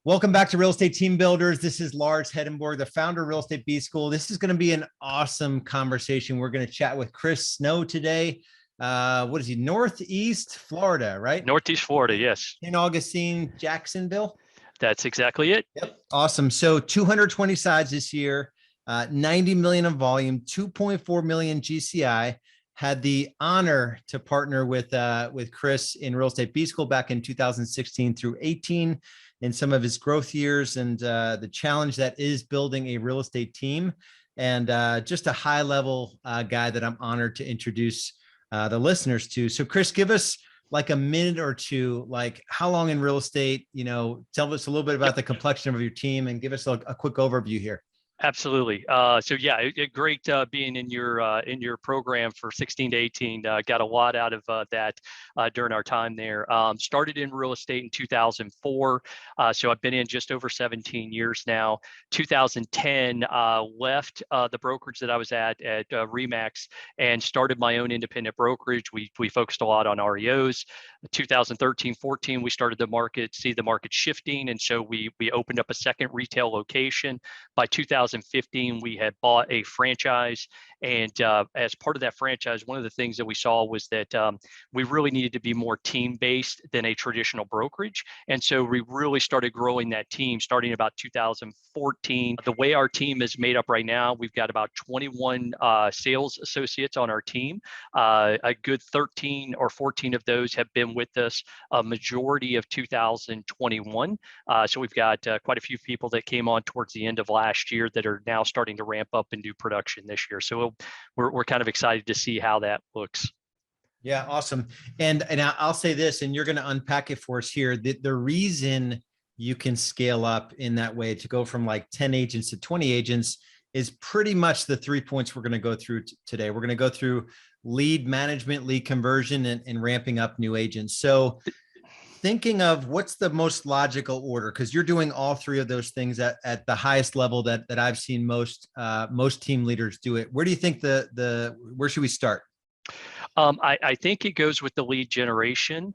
Welcome back to Real Estate Team Builders. This is Lars Hedenborg, the founder of Real Estate B School. This is going to be an awesome conversation. We're going to chat with Chris Snow today. What is he? Northeast Florida, right? Northeast Florida, yes. In Augustine, Jacksonville. That's exactly it. Yep. Awesome. So 220 sides this year, 90 million of volume, 2.4 million GCI. Had the honor to partner with Chris in Real Estate B School back in 2016 through 18 in some of his growth years, and the challenge that is building a real estate team, and just a high level guy that I'm honored to introduce the listeners to. So Chris, give us like a minute or two, like how long in real estate, tell us a little bit about the complexion of your team and give us a quick overview here. Absolutely. So yeah, great being in your program for 16 to 18. Got a lot out of that during our time there. Started in real estate in 2004. So I've been in just over 17 years now. 2010, left the brokerage that I was at Remax and started my own independent brokerage. We focused a lot on REOs. 2013, 14, we started see the market shifting. And so we opened up a second retail location. By 2015, we had bought a franchise. And as part of that franchise, one of the things that we saw was that we really needed to be more team-based than a traditional brokerage. And so we really started growing that team starting about 2014. The way our team is made up right now, we've got about 21 sales associates on our team. A good 13 or 14 of those have been with us a majority of 2021. So we've got quite a few people that came on towards the end of last year that are now starting to ramp up and do production this year. So we're kind of excited to see how that looks. Yeah, awesome. And I'll say this, and you're going to unpack it for us here. The reason you can scale up in that way to go from like 10 agents to 20 agents is pretty much the 3 points we're going to go through today. We're going to go through lead management, lead conversion, and ramping up new agents. So thinking of what's the most logical order, because you're doing all three of those things at the highest level that I've seen most team leaders do it. Where do you think where should we start? I think it goes with the lead generation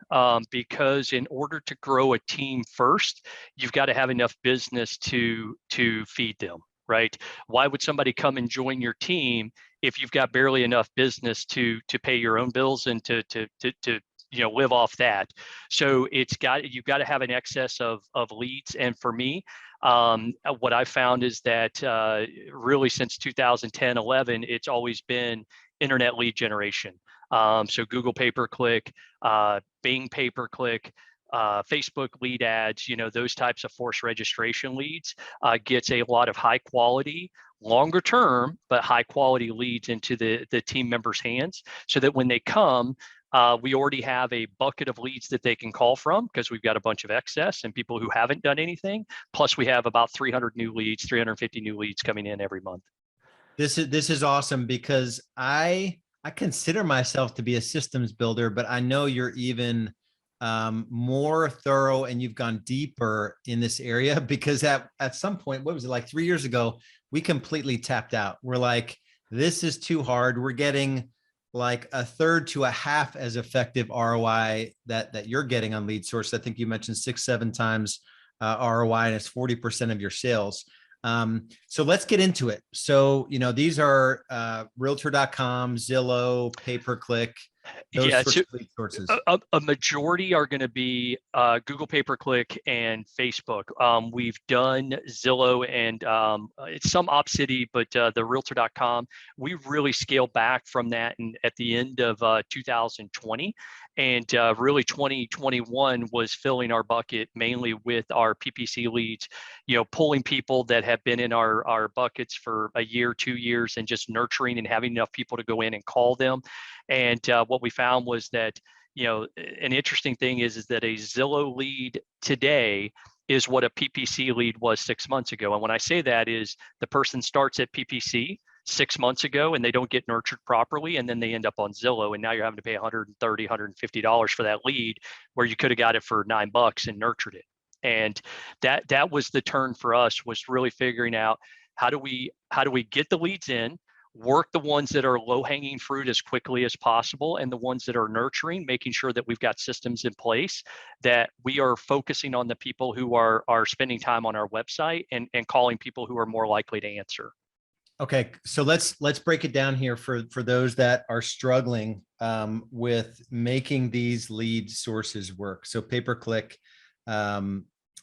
because in order to grow a team first, you've got to have enough business to feed them, right? Why would somebody come and join your team if you've got barely enough business to pay your own bills and to live off that? So you've got to have an excess of leads. And for me, what I found is that really since 2010, 11, it's always been internet lead generation. So Google pay-per-click, Bing pay-per-click, Facebook lead ads, those types of forced registration leads gets a lot of high quality, longer term, but high quality leads into the team members' hands so that when they come, we already have a bucket of leads that they can call from because we've got a bunch of excess and people who haven't done anything. Plus we have about 300 new leads, 350 new leads coming in every month. This is awesome because I consider myself to be a systems builder, but I know you're even more thorough and you've gone deeper in this area because at some point, what was it, like 3 years ago, we completely tapped out. We're like, this is too hard. We're getting like a third to a half as effective ROI that you're getting on lead source. I think you mentioned 6-7 times ROI, and it's 40% of your sales. So let's get into it. So, these are realtor.com, Zillow, pay-per-click, those sorts of lead sources. A majority are going to be Google pay-per-click and Facebook. We've done Zillow and it's some OpCity, but the realtor.com, we really scaled back from that at the end of 2020. And really 2021 was filling our bucket mainly with our PPC leads, pulling people that have been in our buckets for a year, 2 years, and just nurturing and having enough people to go in and call them. And what we found was that, an interesting thing is that a Zillow lead today is what a PPC lead was 6 months ago. And when I say that is the person starts at PPC 6 months ago and they don't get nurtured properly, and then they end up on Zillow, and now you're having to pay $130, $150 for that lead where you could have got it for $9 and nurtured it. And that was the turn for us, was really figuring out how do we get the leads in, work the ones that are low hanging fruit as quickly as possible, and the ones that are nurturing, making sure that we've got systems in place, that we are focusing on the people who are spending time on our website and calling people who are more likely to answer. Okay, so let's break it down here for those that are struggling with making these lead sources work. So pay-per-click,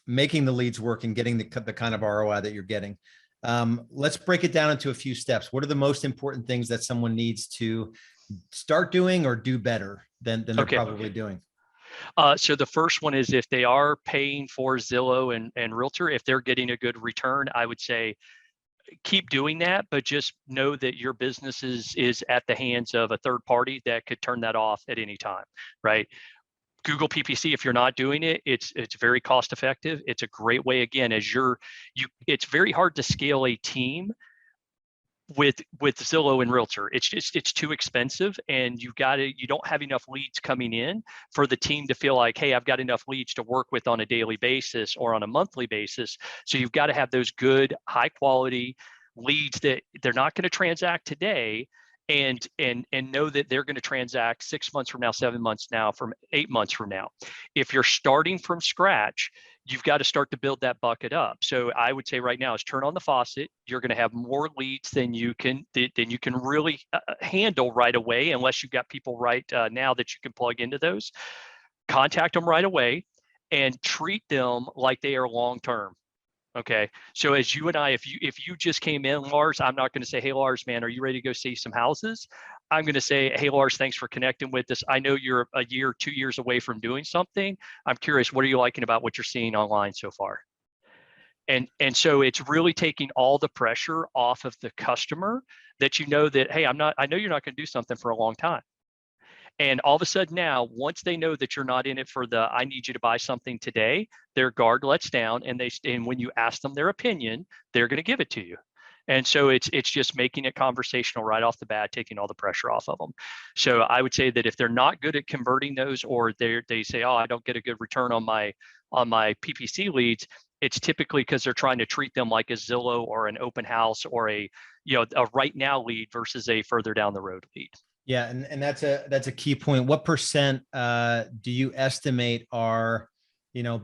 making the leads work and getting the kind of ROI that you're getting. Let's break it down into a few steps. What are the most important things that someone needs to start doing or do better than they're probably doing? So the first one is, if they are paying for Zillow and Realtor, if they're getting a good return, I would say keep doing that, but just know that your business is at the hands of a third party that could turn that off at any time, right? Google PPC, if you're not doing it, it's very cost effective. It's a great way, again, as it's very hard to scale a team with Zillow and Realtor. It's too expensive, and you don't have enough leads coming in for the team to feel like, hey, I've got enough leads to work with on a daily basis or on a monthly basis. So you've got to have those good, high quality leads that they're not going to transact today, and know that they're going to transact 6 months from now, 7 months now, from 8 months from now. If you're starting from scratch, you've got to start to build that bucket up. So I would say right now is turn on the faucet. You're going to have more leads than you can really handle right away, unless you've got people right now that you can plug into those. Contact them right away and treat them like they are long-term. Okay. So as you and I, if you just came in, Lars, I'm not going to say, hey, Lars, man, are you ready to go see some houses? I'm going to say, hey, Lars, thanks for connecting with us. I know you're a year, 2 years away from doing something. I'm curious, what are you liking about what you're seeing online so far? And so it's really taking all the pressure off of the customer, that you know that, hey, I know you're not going to do something for a long time. And all of a sudden now, once they know that you're not in it for the, I need you to buy something today, their guard lets down, and when you ask them their opinion, they're going to give it to you. And so it's just making it conversational right off the bat, taking all the pressure off of them. So I would say that if they're not good at converting those, or they say, oh, I don't get a good return on my PPC leads, it's typically because they're trying to treat them like a Zillow or an open house or a right now lead versus a further down the road lead. Yeah, and that's a key point. What percent do you estimate are,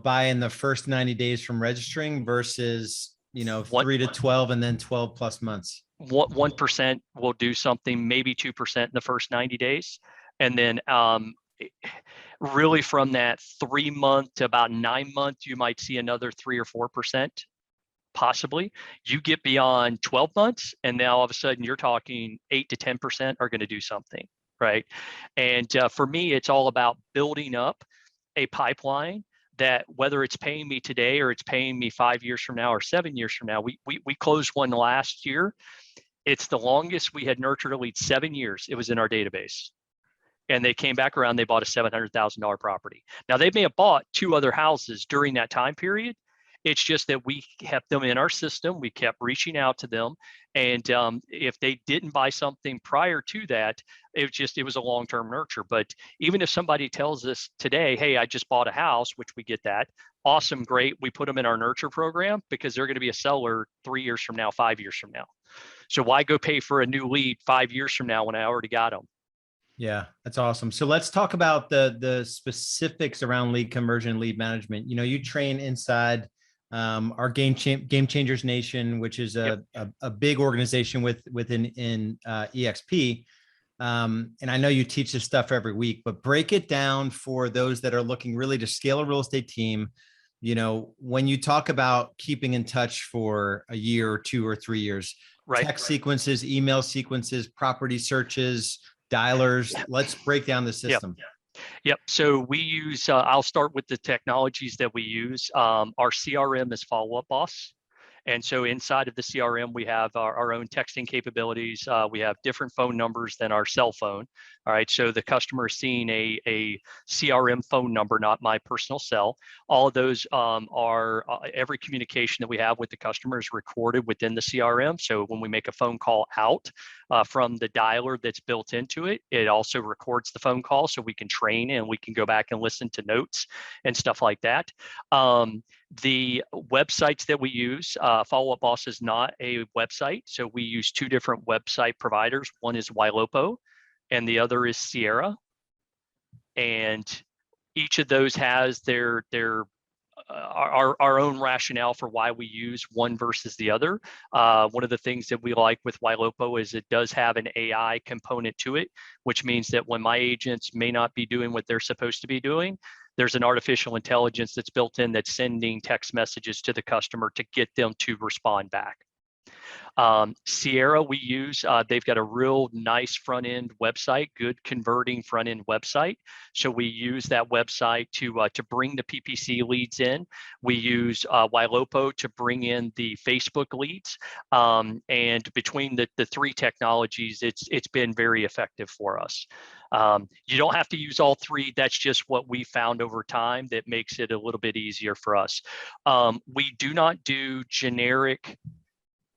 buying the first 90 days from registering versus, 3 to 12 and then 12 plus months? 1% will do something, maybe 2% in the first 90 days. And then really from that 3 month to about 9 months, you might see another 3 or 4%. Possibly. You get beyond 12 months, and now all of a sudden you're talking 8 to 10% are going to do something, right? And for me, it's all about building up a pipeline that, whether it's paying me today or it's paying me 5 years from now or 7 years from now. We closed one last year. It's the longest we had nurtured a lead, 7 years. It was in our database. And they came back around, they bought a $700,000 property. Now, they may have bought 2 other houses during that time period. It's just that we kept them in our system. We kept reaching out to them. And if they didn't buy something prior to that, it was a long-term nurture. But even if somebody tells us today, hey, I just bought a house, which we get that, awesome, great. We put them in our nurture program because they're going to be a seller 3 years from now, 5 years from now. So why go pay for a new lead 5 years from now when I already got them? Yeah, that's awesome. So let's talk about the specifics around lead conversion, lead management. You train inside our Game Changers Nation, which is a big organization within EXP. And I know you teach this stuff every week, but break it down for those that are looking really to scale a real estate team. When you talk about keeping in touch for a year or 2 or 3 years, right, text sequences, email sequences, property searches, dialers. Let's break down the system. Yep. So we use, I'll start with the technologies that we use. Our CRM is Follow Up Boss. And so inside of the CRM, we have our own texting capabilities. We have different phone numbers than our cell phone. All right. So the customer is seeing a CRM phone number, not my personal cell. All of those are every communication that we have with the customer is recorded within the CRM. So when we make a phone call out from the dialer that's built into it, it also records the phone call so we can train and we can go back and listen to notes and stuff like that. The websites that we use, Follow Up Boss is not a website. So we use two different website providers. One is Ylopo and the other is Sierra. And each of those has our own rationale for why we use one versus the other. One of the things that we like with Ylopo is it does have an AI component to it, which means that when my agents may not be doing what they're supposed to be doing, there's an artificial intelligence that's built in that's sending text messages to the customer to get them to respond back. Sierra we use, they've got a real nice front end website, good converting front end website. So we use that website to bring the PPC leads in. We use Ylopo to bring in the Facebook leads. And between the three technologies, it's been very effective for us. You don't have to use all three. That's just what we found over time that makes it a little bit easier for us. We do not do generic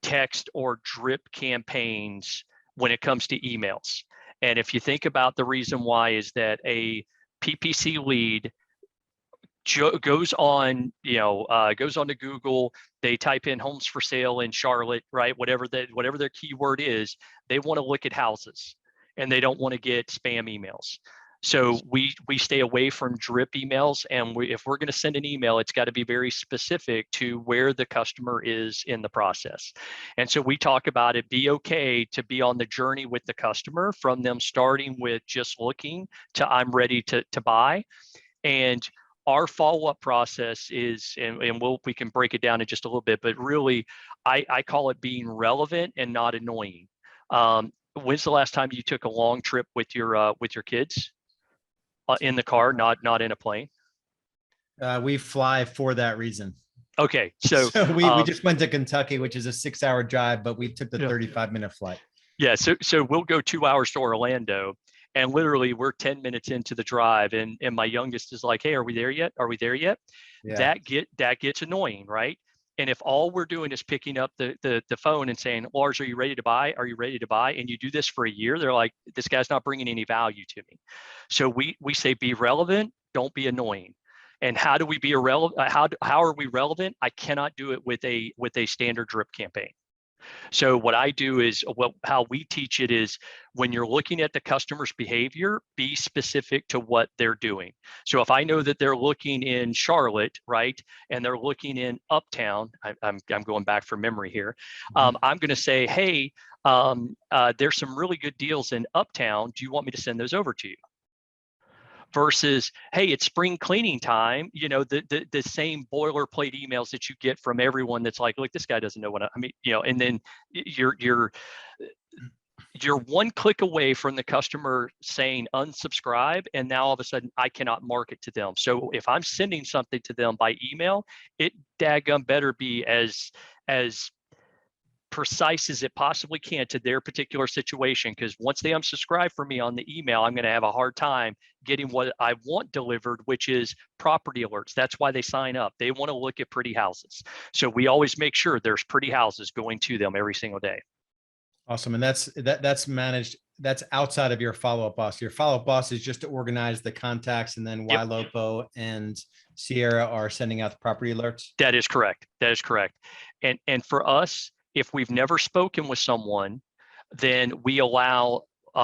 text or drip campaigns when it comes to emails. And if you think about the reason why is that a PPC lead goes on, goes onto Google, they type in homes for sale in Charlotte, right? Whatever their keyword is, they want to look at houses and they don't want to get spam emails. So we stay away from drip emails, and if we're going to send an email, it's got to be very specific to where the customer is in the process. And so we talk about it, be okay to be on the journey with the customer from them starting with just looking to I'm ready to buy. And our follow-up process is, and we can break it down in just a little bit, but really I call it being relevant and not annoying. When's the last time you took a long trip with your kids? In the car, not in a plane? We fly for that reason. Okay, so we just went to Kentucky, which is a 6-hour drive, but we took the 35-minute flight. Yeah, so we'll go 2 hours to Orlando, and literally we're 10 minutes into the drive, and my youngest is like, "Hey, are we there yet? Are we there yet?" Yeah. That gets annoying, right? And if all we're doing is picking up the phone and saying, "Lars, are you ready to buy? Are you ready to buy?" And you do this for a year, they're like, "This guy's not bringing any value to me." So we say, be relevant, don't be annoying. And how do we be irrelevant? How are we relevant? I cannot do it with a standard drip campaign. So what I do is, how we teach it is, when you're looking at the customer's behavior, be specific to what they're doing. So if I know that they're looking in Charlotte, right, and they're looking in Uptown, I'm going back from memory here. I'm going to say, "Hey, there's some really good deals in Uptown. Do you want me to send those over to you?" Versus, "Hey, it's spring cleaning time," the same boilerplate emails that you get from everyone that's like, "Look, this guy doesn't know what I mean," and then you're one click away from the customer saying unsubscribe, and now all of a sudden I cannot market to them. So if I'm sending something to them by email, it daggum better be as precise as it possibly can to their particular situation, because once they unsubscribe from me on the email, I'm going to have a hard time getting what I want delivered, which is property alerts. That's why they sign up. They want to look at pretty houses. So we always make sure there's pretty houses going to them every single day. Awesome. And that's managed. That's outside of your follow-up boss. Your follow-up boss is just to organize the contacts, and then Ylopo and Sierra are sending out the property alerts. That is correct. And for us, if we've never spoken with someone, then we allow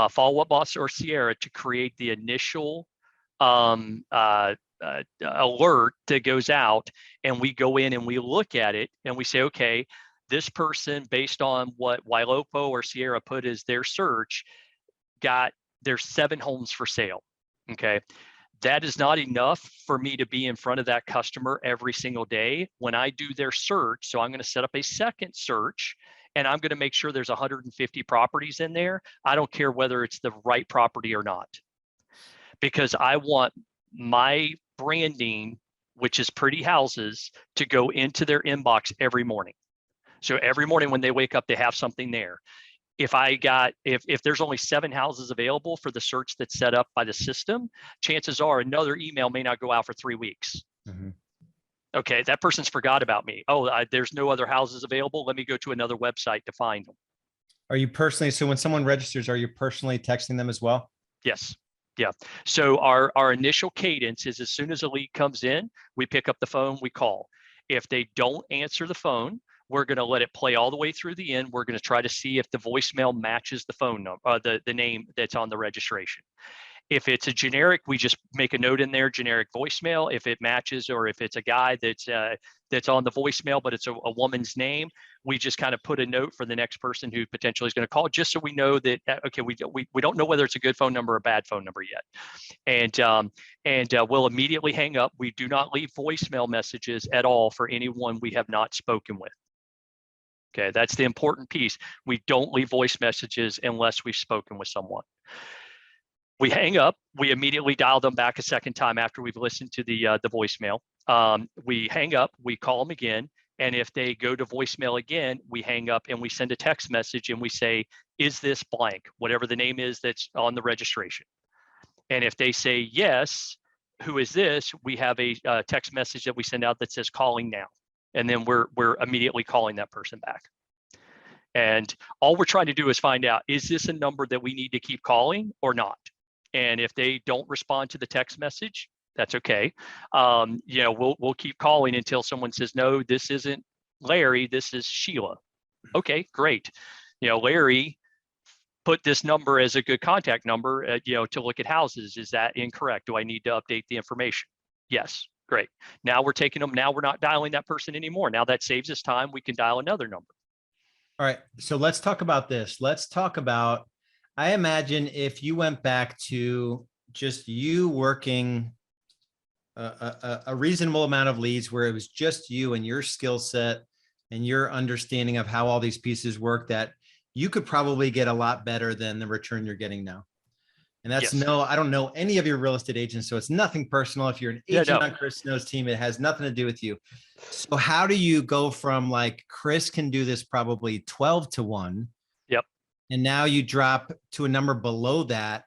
Follow Up Boss or Sierra to create the initial alert that goes out, and we go in and we look at it and we say, okay, this person, based on what Ylopo or Sierra put as their search, there's 7 homes for sale. Okay. That is not enough for me to be in front of that customer every single day when I do their search. So I'm going to set up a second search, and I'm going to make sure there's 150 properties in there. I don't care whether it's the right property or not, because I want my branding, which is pretty houses, to go into their inbox every morning. So every morning when they wake up, they have something there. If there's only 7 houses available for the search that's set up by the system, chances are another email may not go out for 3 weeks. Okay, that person's forgot about me. Oh, there's no other houses available. Let me go to another website to find them. Are you personally, so when someone registers, are you personally texting them as well? Yes. Yeah. So our initial cadence is, as soon as a lead comes in, we pick up the phone, we call. If they don't answer the phone, we're going to let it play all the way through the end. We're going to try to see if the voicemail matches the phone number, the name that's on the registration. If it's a generic, we just make a note in there, generic voicemail. If it matches, or if it's a guy that's on the voicemail, but it's a woman's name, we just kind of put a note for the next person who potentially is going to call, just so we know that, okay, we don't know whether it's a good phone number or a bad phone number yet. And we'll immediately hang up. We do not leave voicemail messages at all for anyone we have not spoken with. Okay, that's the important piece. We don't leave voice messages unless we've spoken with someone. We hang up. We immediately dial them back a second time after we've listened to the voicemail. We hang up. We call them again, and if they go to voicemail again, we hang up and we send a text message and we say, "Is this blank?" Whatever the name is that's on the registration. And if they say yes, "Who is this?" We have a text message that we send out that says "Calling now," and then we're immediately calling that person back. And all we're trying to do is find out, is this a number that we need to keep calling or not? And if they don't respond to the text message, that's okay. We'll keep calling until someone says, "No, this isn't Larry, this is Sheila." Okay, great. Larry put this number as a good contact number, to look at houses. Is that incorrect? Do I need to update the information? Yes, great. Now we're taking them. Now we're not dialing that person anymore. Now that saves us time. We can dial another number. All right. So let's talk about this. Let's talk about, I imagine if you went back to just you working a reasonable amount of leads where it was just you and your skill set and your understanding of how all these pieces work, that you could probably get a lot better than the return you're getting now. And that's Yes. I don't know any of your real estate agents, so it's nothing personal. If you're an agent on Chris Snow's team, it has nothing to do with you. So how do you go from, like, Chris can do this probably 12 to 1. Yep. And now you drop to a number below that,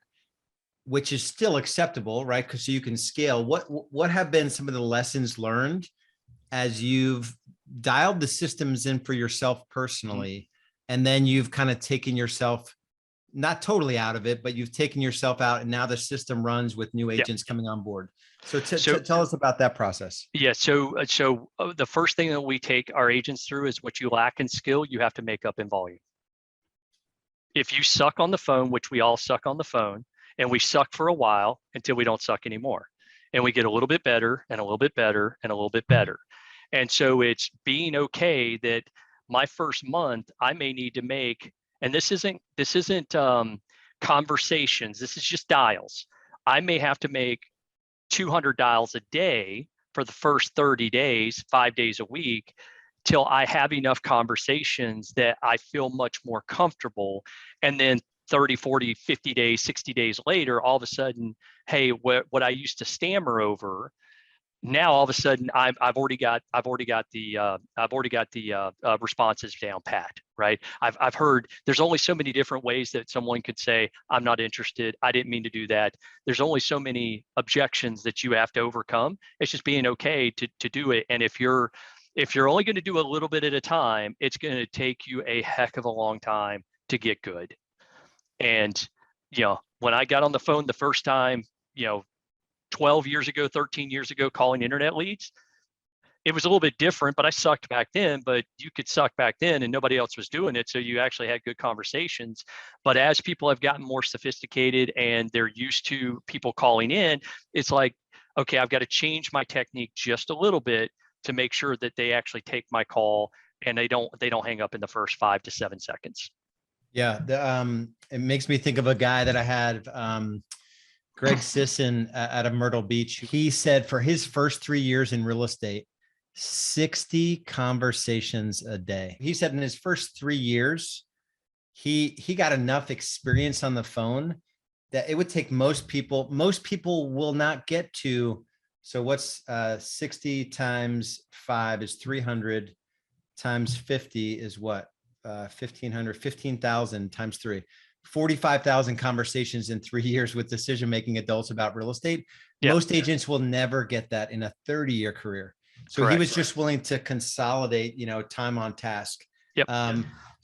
which is still acceptable, right? Because so you can scale. What have been some of the lessons learned as you've dialed the systems in for yourself personally, and then you've kind of taken yourself, not totally out of it, but you've taken yourself out, and now the system runs with new agents coming on board. So tell us about that process. Yeah. So the first thing that we take our agents through is, what you lack in skill, you have to make up in volume. If you suck on the phone, which we all suck on the phone, and we suck for a while until we don't suck anymore, and we get a little bit better and a little bit better and a little bit better. And so it's being okay that my first month, I may need to make, and this isn't conversations, this is just dials. I may have to make 200 dials a day for the first 30 days, 5 days a week, till I have enough conversations that I feel much more comfortable. And then 30, 40, 50 days, 60 days later, all of a sudden, hey, what I used to stammer over, now all of a sudden I've already got the responses down pat, right? I've heard there's only so many different ways that someone could say, "I'm not interested. I didn't mean to do that." There's only so many objections that you have to overcome. It's just being okay to do it. And if you're only going to do a little bit at a time, it's going to take you a heck of a long time to get good. And when I got on the phone the first time, 12 years ago, 13 years ago, calling internet leads, it was a little bit different, but I sucked back then, but you could suck back then and nobody else was doing it. So you actually had good conversations. But as people have gotten more sophisticated and they're used to people calling in, it's like, okay, I've got to change my technique just a little bit to make sure that they actually take my call and they don't hang up in the first 5 to 7 seconds. Yeah. It makes me think of a guy that I had, Gregisson out of Myrtle Beach. He said for his first 3 years in real estate, 60 conversations a day. He said in his first 3 years, he got enough experience on the phone that it would take most people will not get to. So what's 60 times 5 is 300 times 50 is what? 1,500, 15,000 times 3. 45,000 conversations in 3 years with decision-making adults about real estate. Yep. Most agents will never get that in a 30-year career. So correct, he was just willing to consolidate, time on task. Yep.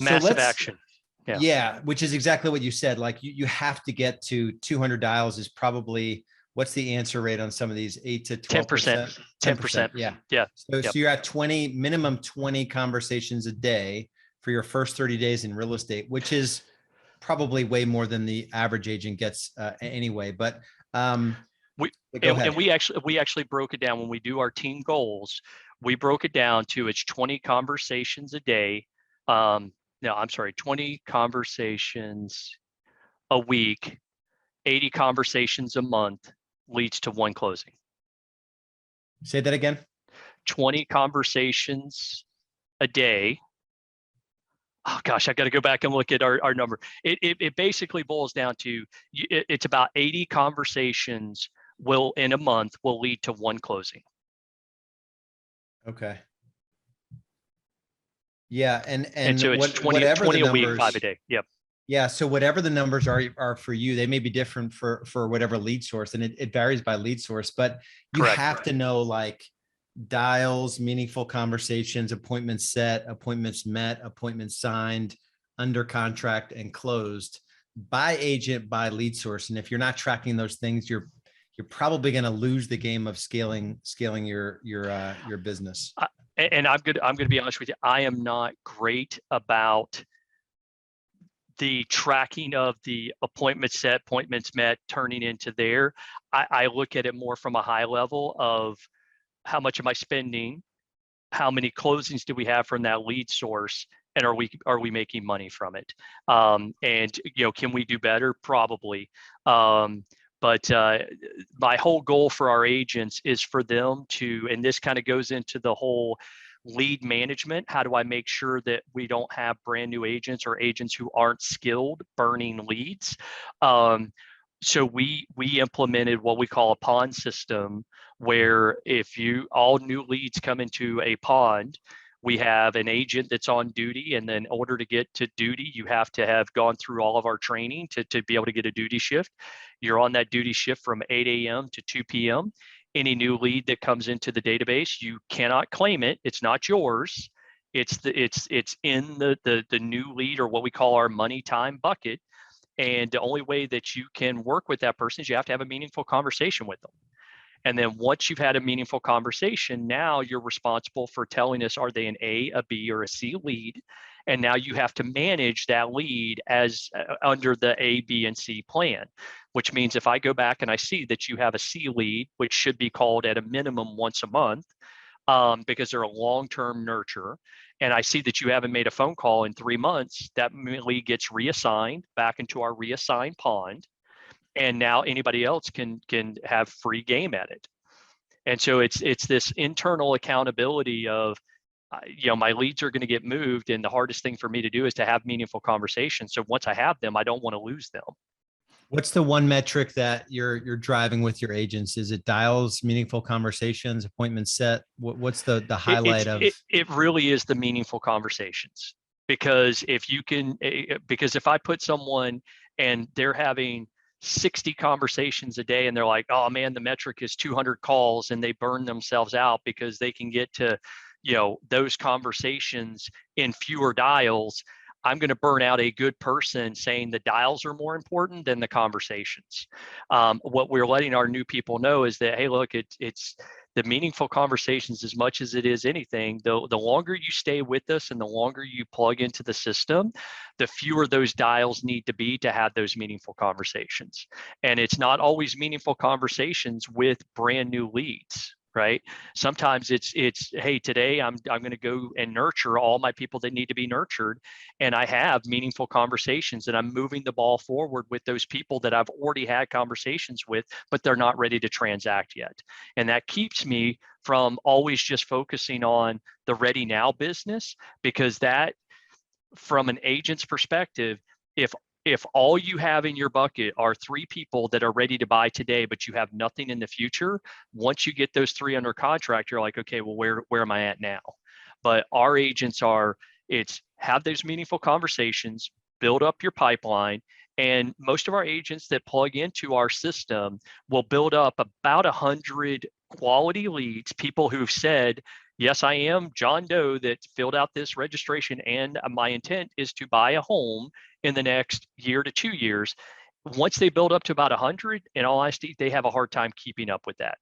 Massive action. Yeah, which is exactly what you said. Like you have to get to 200 dials is probably what's the answer rate on some of these? 8 to 10%. 10%. Yeah. Yeah. So, Yep. so you're at minimum 20 conversations a day for your first 30 days in real estate, which is probably way more than the average agent gets anyway. But go ahead. And we actually broke it down when we do our team goals. We broke it down to it's 20 conversations a day. No, I'm sorry, 20 conversations a week, 80 conversations a month leads to one closing. Say that again. 20 conversations a day. Oh gosh, I got to go back and look at our number. It basically boils down to it's about 80 conversations in a month will lead to one closing. Okay. Yeah, and so it's 20 whatever the a numbers, week, 5 a day. Yep. Yeah, so whatever the numbers are for you, they may be different for whatever lead source, and it varies by lead source. But you Correct. have to know like dials, meaningful conversations, appointments set, appointments met, appointments signed, under contract, and closed by agent, by lead source. And if you're not tracking those things, you're probably going to lose the game of scaling your business. And I'm going to be honest with you. I am not great about the tracking of the appointments set, appointments met, turning into there. I look at it more from a high level of how much am I spending? How many closings do we have from that lead source? And are we making money from it? And can we do better? Probably. But my whole goal for our agents is for them to, and this kind of goes into the whole lead management. How do I make sure that we don't have brand new agents or agents who aren't skilled burning leads? So we implemented what we call a pond system, where if all new leads come into a pond, we have an agent that's on duty, and then in order to get to duty, you have to have gone through all of our training to be able to get a duty shift. You're on that duty shift from 8 a.m. to 2 p.m. Any new lead that comes into the database, you cannot claim it. It's not yours. It's in the new lead, or what we call our money time bucket. And the only way that you can work with that person is you have to have a meaningful conversation with them. And then once you've had a meaningful conversation, now you're responsible for telling us, are they an A, a B, or a C lead? And now you have to manage that lead as under the A, B, and C plan, which means if I go back and I see that you have a C lead, which should be called at a minimum once a month, because they're a long-term nurture, and I see that you haven't made a phone call in 3 months, that lead gets reassigned back into our reassigned pond. And now anybody else can have free game at it. And so it's this internal accountability of, my leads are going to get moved, and the hardest thing for me to do is to have meaningful conversations. So once I have them, I don't want to lose them. What's the one metric that you're driving with your agents? Is it dials, meaningful conversations, appointments set? What's the highlight of? It really is the meaningful conversations, because if I put someone and they're having 60 conversations a day and they're like, oh man, the metric is 200 calls, and they burn themselves out because they can get to, those conversations in fewer dials, I'm going to burn out a good person saying the dials are more important than the conversations. What we're letting our new people know is that, hey, look, it's the meaningful conversations as much as it is anything. The longer you stay with us and the longer you plug into the system, the fewer those dials need to be to have those meaningful conversations. And it's not always meaningful conversations with brand new leads. Right. Sometimes it's, hey, today I'm going to go and nurture all my people that need to be nurtured. And I have meaningful conversations, and I'm moving the ball forward with those people that I've already had conversations with, but they're not ready to transact yet. And that keeps me from always just focusing on the ready now business, because that, from an agent's perspective, if all you have in your bucket are 3 people that are ready to buy today, but you have nothing in the future, once you get those 3 under contract, you're like, okay, well, where am I at now? But our agents have those meaningful conversations, build up your pipeline. And most of our agents that plug into our system will build up about 100 quality leads, people who've said, yes, I am John Doe that filled out this registration, and my intent is to buy a home in the next year to 2 years. Once they build up to about 100, in all honesty, they have a hard time keeping up with that.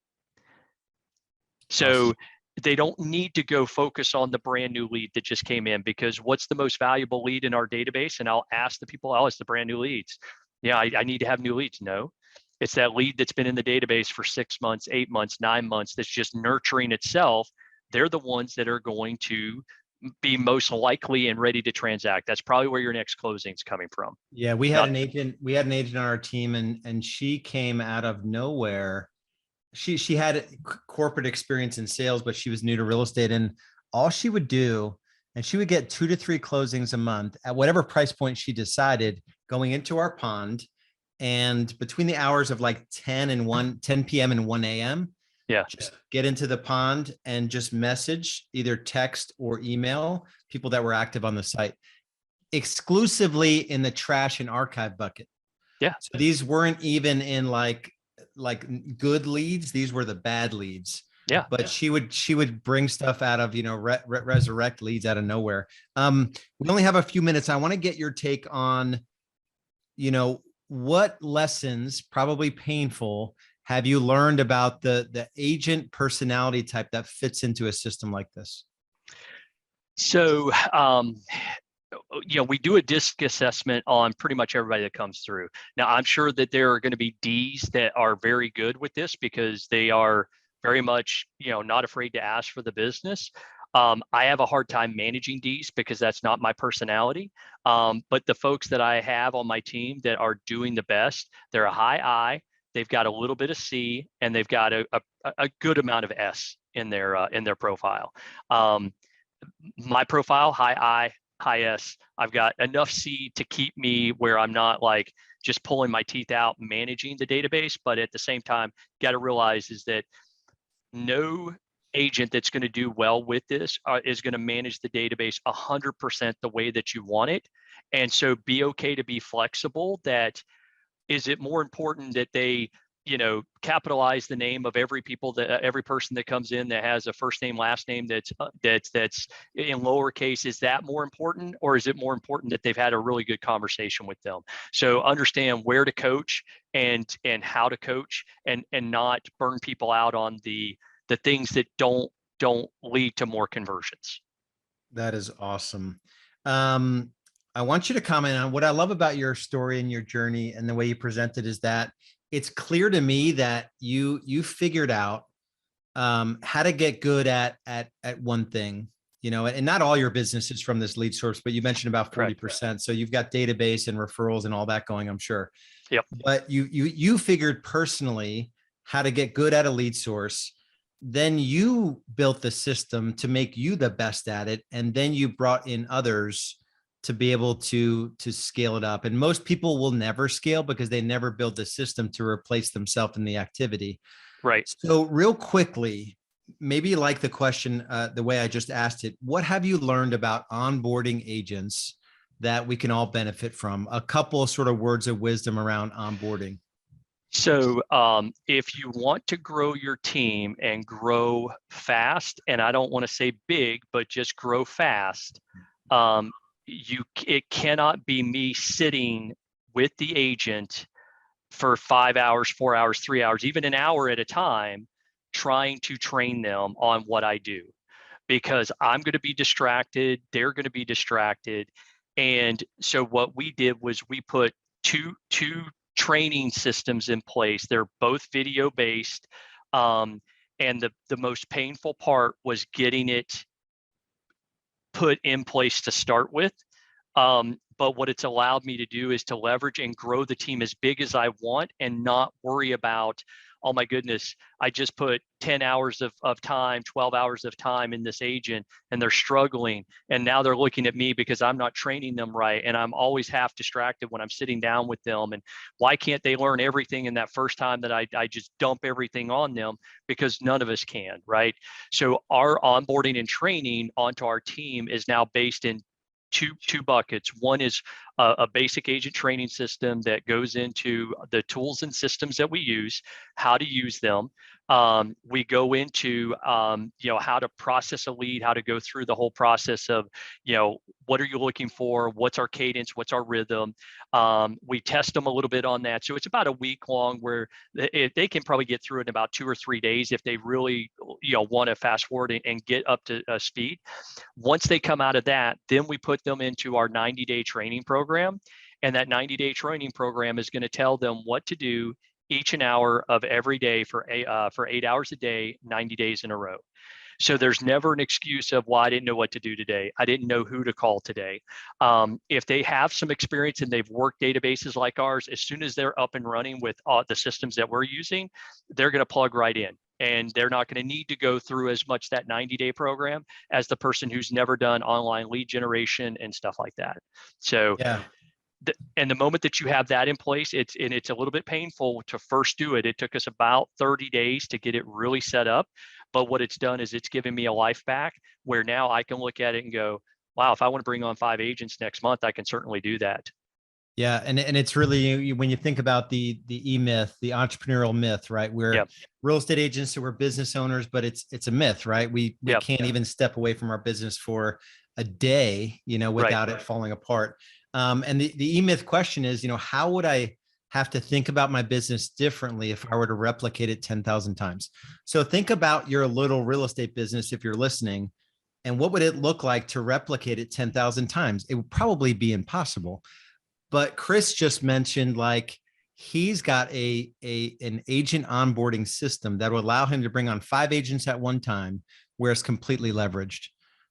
So Awesome. they don't need to go focus on the brand new lead that just came in, because what's the most valuable lead in our database? And I'll ask the people, oh, it's the brand new leads. Yeah, I need to have new leads. No, it's that lead that's been in the database for 6 months, 8 months, 9 months, that's just nurturing itself. They're the ones that are going to be most likely and ready to transact. That's probably where your next closing is coming from. Yeah, we had an agent on our team, and she came out of nowhere. She had corporate experience in sales, but she was new to real estate, and all she would do, and she would get 2 to 3 closings a month at whatever price point she decided, going into our pond. And between the hours of like 10 p.m. and 1 a.m., Yeah. just get into the pond and just message, either text or email, people that were active on the site, exclusively in the trash and archive bucket. Yeah. So these weren't even in like good leads. These were the bad leads. Yeah. But she would bring stuff out of, resurrect leads out of nowhere. We only have a few minutes. I want to get your take on, what lessons, probably painful, have you learned about the agent personality type that fits into a system like this? So, we do a DISC assessment on pretty much everybody that comes through. Now, I'm sure that there are going to be Ds that are very good with this, because they are very much, not afraid to ask for the business. I have a hard time managing Ds because that's not my personality. But the folks that I have on my team that are doing the best, they're a high I, they've got a little bit of C, and they've got a good amount of S in their profile. My profile, high I, high S. I've got enough C to keep me where I'm not like just pulling my teeth out managing the database. But at the same time, got to realize is that no agent that's going to do well with this is going to manage the database 100% the way that you want it. And so be okay to be flexible. That is it more important that they capitalize the name of every person that comes in that has a first name, last name that's in lowercase? Is that more important, or is it more important that they've had a really good conversation with them? So understand where to coach and how to coach, and not burn people out on the things that don't lead to more conversions. That is awesome. I want you to comment on what I love about your story and your journey and the way you present it, is that it's clear to me that you figured out how to get good at one thing, and not all your business is from this lead source, but you mentioned about 40%. So you've got database and referrals and all that going, I'm sure. Yep. But you figured personally how to get good at a lead source. Then you built the system to make you the best at it. And then you brought in others to be able to scale it up. And most people will never scale because they never build the system to replace themselves in the activity. Right. So real quickly, maybe like the question, the way I just asked it, what have you learned about onboarding agents that we can all benefit from? A couple of sort of words of wisdom around onboarding. So if you want to grow your team and grow fast, and I don't want to say big, but just grow fast, it cannot be me sitting with the agent for 5 hours, 4 hours, 3 hours, even an hour at a time, trying to train them on what I do, because I'm going to be distracted. They're going to be distracted. And so what we did was we put two training systems in place. They're both video based. And the most painful part was getting it put in place to start with. But what it's allowed me to do is to leverage and grow the team as big as I want, and not worry about, oh my goodness, I just put 10 hours of time, 12 hours of time in this agent, and they're struggling. And now they're looking at me because I'm not training them right. And I'm always half distracted when I'm sitting down with them. And why can't they learn everything in that first time that I just dump everything on them? Because none of us can, right? So our onboarding and training onto our team is now based in two buckets. One is a basic agent training system that goes into the tools and systems that we use, how to use them. We go into, how to process a lead, how to go through the whole process of, what are you looking for? What's our cadence? What's our rhythm? We test them a little bit on that. So it's about a week long where they can probably get through it in about 2 or 3 days if they really, want to fast forward and get up to speed. Once they come out of that, then we put them into our 90-day training program. And that 90-day training program is going to tell them what to do each an hour of every day for 8 hours a day, 90 days in a row. So there's never an excuse of, well, I didn't know what to do today. I didn't know who to call today. If they have some experience and they've worked databases like ours, as soon as they're up and running with the systems that we're using, they're going to plug right in. And they're not going to need to go through as much that 90-day program as the person who's never done online lead generation and stuff like that. So Yeah. And the moment that you have that in place, it's a little bit painful to first do it. It took us about 30 days to get it really set up. But what it's done is it's given me a life back where now I can look at it and go, wow, if I want to bring on 5 agents next month, I can certainly do that. Yeah, and it's really, when you think about the EMyth, the entrepreneurial myth, right? We're Yep. real estate agents, so we're business owners, but it's a myth, right? We Yep. can't even step away from our business for a day, without it falling apart. And the EMyth question is, how would I have to think about my business differently if I were to replicate it 10,000 times? So think about your little real estate business if you're listening, and what would it look like to replicate it 10,000 times? It would probably be impossible. But Chris just mentioned, like, he's got an agent onboarding system that will allow him to bring on 5 agents at one time, where it's completely leveraged.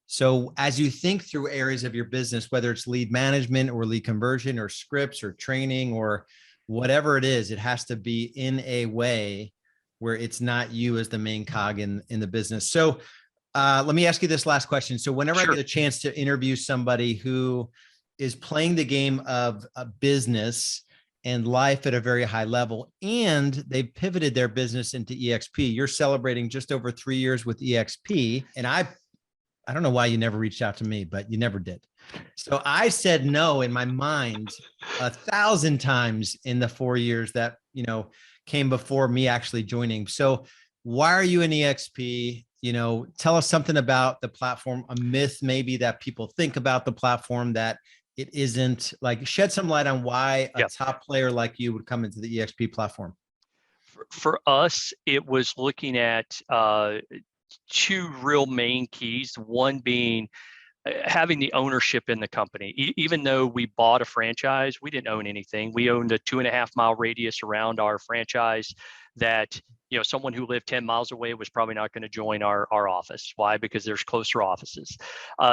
So as you think through areas of your business, whether it's lead management or lead conversion or scripts or training or whatever it is, it has to be in a way where it's not you as the main cog in the business. So let me ask you this last question. So whenever I get a chance to interview somebody who is playing the game of a business and life at a very high level, and they've pivoted their business into EXP. You're celebrating just over 3 years with EXP. And I don't know why you never reached out to me, but you never did. So I said no in my mind 1,000 times in the 4 years that, came before me actually joining. So why are you in EXP? Tell us something about the platform, a myth maybe that people think about the platform that it isn't. Like, shed some light on why a top player like you would come into the EXP platform. For us, it was looking at 2 real main keys. One being having the ownership in the company. Even though we bought a franchise, we didn't own anything. We owned a 2.5-mile radius around our franchise that, someone who lived 10 miles away was probably not going to join our office. Why? Because there's closer offices.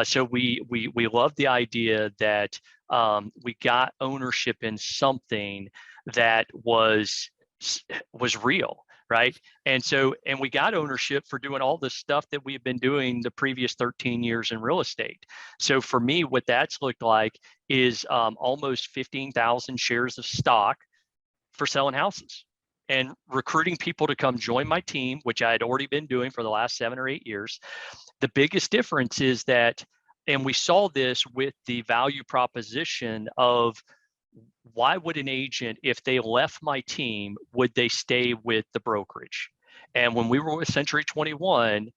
So we love the idea that we got ownership in something that was real. Right. And we got ownership for doing all the stuff that we've been doing the previous 13 years in real estate. So for me, what that's looked like is almost 15,000 shares of stock for selling houses and recruiting people to come join my team, which I had already been doing for the last 7 or 8 years. The biggest difference is that, and we saw this with the value proposition of, why would an agent, if they left my team, would they stay with the brokerage? And when we were with Century 21,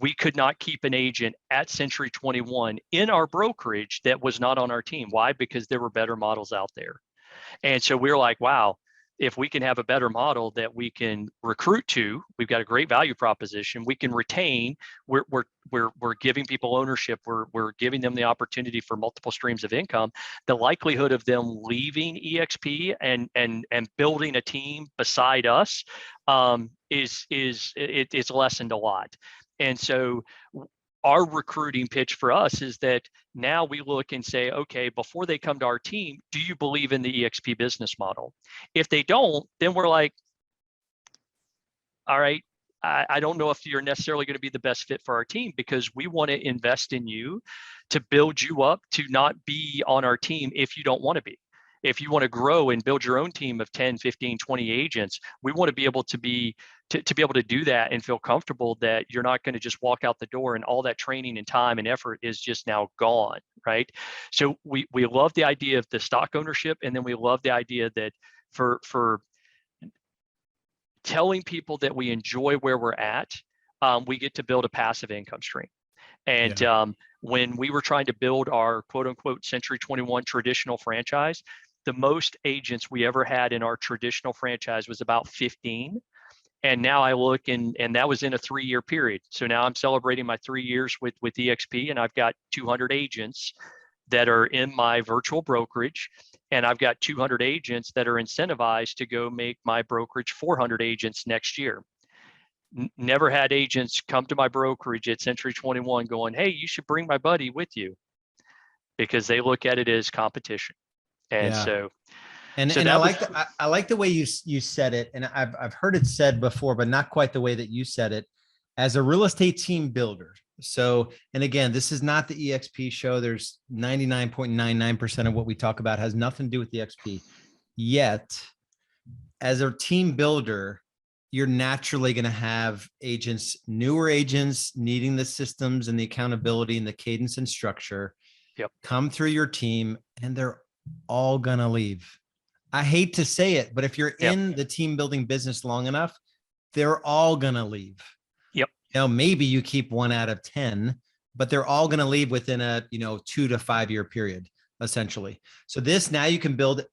we could not keep an agent at Century 21 in our brokerage that was not on our team. Why? Because there were better models out there. And so we were like, wow, if we can have a better model that we can recruit to, we've got a great value proposition. We can retain. We're giving people ownership. We're giving them the opportunity for multiple streams of income. The likelihood of them leaving EXP and building a team beside us is lessened a lot. And so our recruiting pitch for us is that now we look and say, okay, before they come to our team, do you believe in the EXP business model? If they don't, then we're like, all right, I don't know if you're necessarily going to be the best fit for our team, because we want to invest in you to build you up to not be on our team if you don't want to be. If you want to grow and build your own team of 10, 15, 20 agents, we want to be able to be able to do that and feel comfortable that you're not going to just walk out the door and all that training and time and effort is just now gone, right? So we love the idea of the stock ownership, and then we love the idea that for telling people that we enjoy where we're at, we get to build a passive income stream. And when we were trying to build our quote unquote Century 21 traditional franchise, the most agents we ever had in our traditional franchise was about 15. And now I look, and that was in a 3-year period. So now I'm celebrating my 3 years with EXP, and I've got 200 agents that are in my virtual brokerage, and I've got 200 agents that are incentivized to go make my brokerage 400 agents next year. Never had agents come to my brokerage at Century 21 going, hey, you should bring my buddy with you, because they look at it as competition. And so I like the way you said it. And I've heard it said before, but not quite the way that you said it, as a real estate team builder. So, and again, this is not the EXP show. There's 99.99% of what we talk about has nothing to do with the EXP. Yet, as a team builder, you're naturally going to have agents, newer agents needing the systems and the accountability and the cadence and structure come through your team, and they're all going to leave. I hate to say it, but if you're in the team building business long enough, they're all going to leave. You know, maybe you keep 1 out of 10, but they're all going to leave within a, 2 to 5 year period, essentially. So now you can build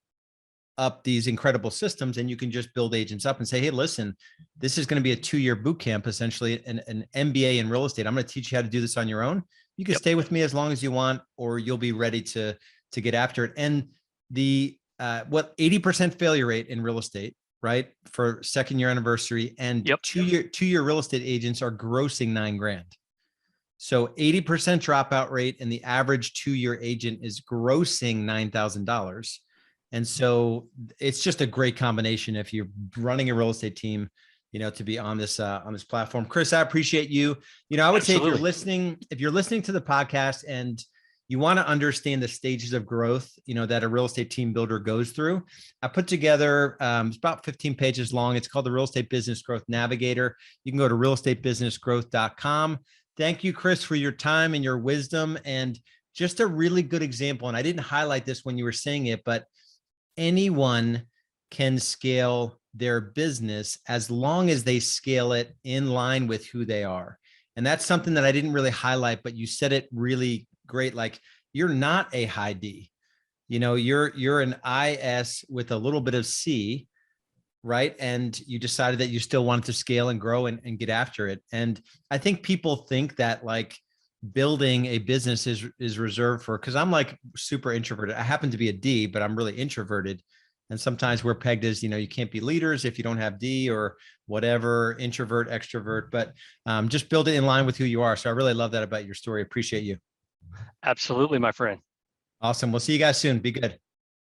up these incredible systems, and you can just build agents up and say, hey, listen, this is going to be a 2-year boot camp, essentially an MBA in real estate. I'm going to teach you how to do this on your own. You can stay with me as long as you want, or you'll be ready to get after it. And the 80% failure rate in real estate, right, for 2nd year anniversary, and 2-year real estate agents are grossing $9,000. So 80% dropout rate, and the average 2-year agent is grossing $9,000. And so it's just a great combination if you're running a real estate team, to be on this platform. Chris, I appreciate you. I would say if you're listening to the podcast and you want to understand the stages of growth, that a real estate team builder goes through, I put together, it's about 15 pages long. It's called the Real Estate Business Growth Navigator. You can go to realestatebusinessgrowth.com. Thank you, Chris, for your time and your wisdom, and just a really good example. And I didn't highlight this when you were saying it, but anyone can scale their business as long as they scale it in line with who they are. And that's something that I didn't really highlight, but you said it really great. Like, you're not a high D, you're an IS with a little bit of C, right? And you decided that you still wanted to scale and grow and get after it. And I think people think that like building a business is reserved for, because I'm like super introverted. I happen to be a D, but I'm really introverted. And sometimes we're pegged as, you can't be leaders if you don't have D or whatever, introvert, extrovert, but just build it in line with who you are. So I really love that about your story. Appreciate you. Absolutely, my friend. Awesome. We'll see you guys soon. Be good.